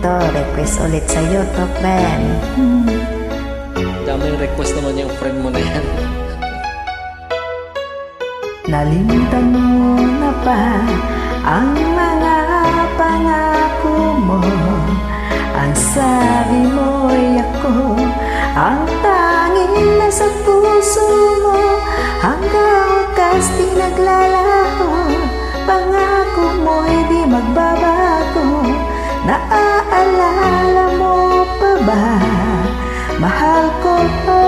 ito, request ulit sa YouTube, Ben. Daming request naman yung friend mo na yan. Nalimutan mo na ba ang mga pangako mo? Ang sabi mo'y ako ang tanging nasa puso mo. Hanggang wakas di naglalaho, pangako mo'y di magbabago. Naaalala mo pa ba, mahal ko pa?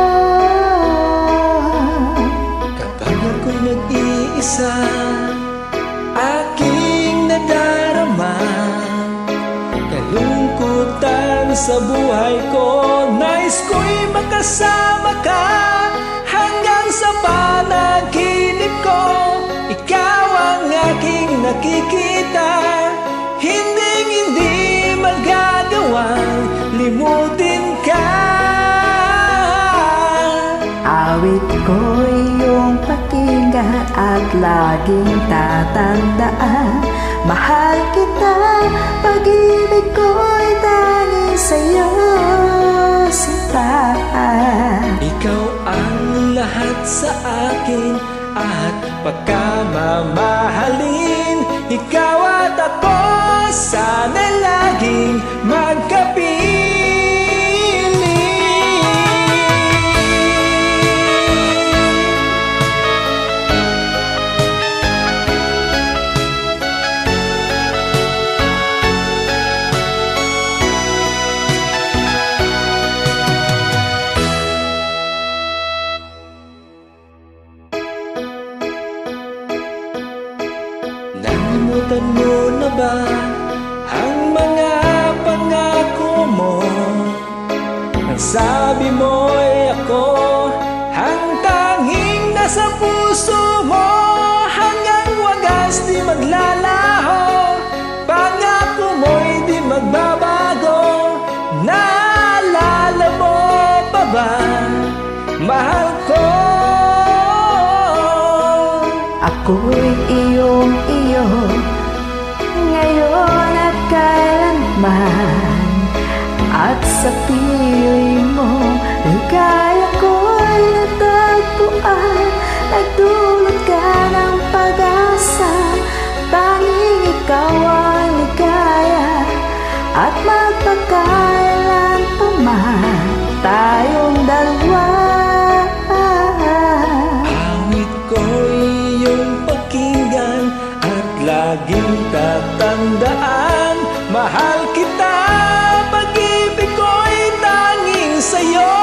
Kapag ako'y nag-iisa, aking nadarama kalungkutan sa buhay ko. Nais ko'y makasama ka hanggang sa panaginip ko. Ikaw ang aking nakikita, hindi magagawang limutin ka. Awit ko iyong pakinggan at laging tatandaan. Mahal kita, pag-ibig ko'y tanging sa'yo, sinta. Ikaw ang lahat sa akin at pagkamamahalin. Ikaw at ako, sana laging magkapiling. Nalimutan mo na ba ang mga pangako mo? Ang sabi mo'y ako ang tanging nasa puso mo. Hanggang wagas di maglalaho, pangako mo'y di magbabago. Naalala mo pa ba, mahal ko? Ako'y iyong-iyo, ngayon at kailanman. At sa piling mo, ligaya ko'y natagpuan. Nagdulot ka ng pag-asa, tanging ikaw ang ligaya. At magpakailan pa man tayong dalawa. Laging tatandaan, mahal kita, pag-ibig ko'y tanging sa'yo,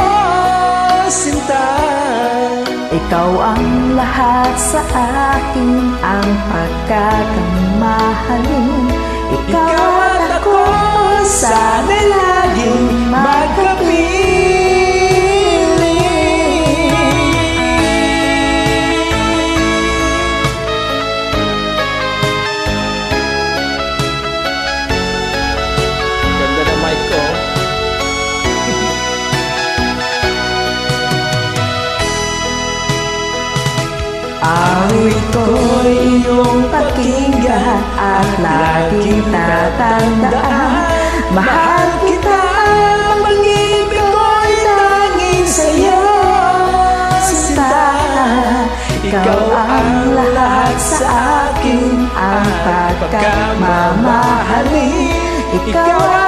sinta. Ikaw ang lahat sa akin, ang pagkakamahalin. Ikaw at ako, sana laging magkapiling. Awit ko'y iyong pakinggan at laging tatandaan. Mahal kita, pag-ibig ko'y tanging sa'yo, sinta. Ikaw ang lahat sa akin, ang pagkamamahalin. Ikaw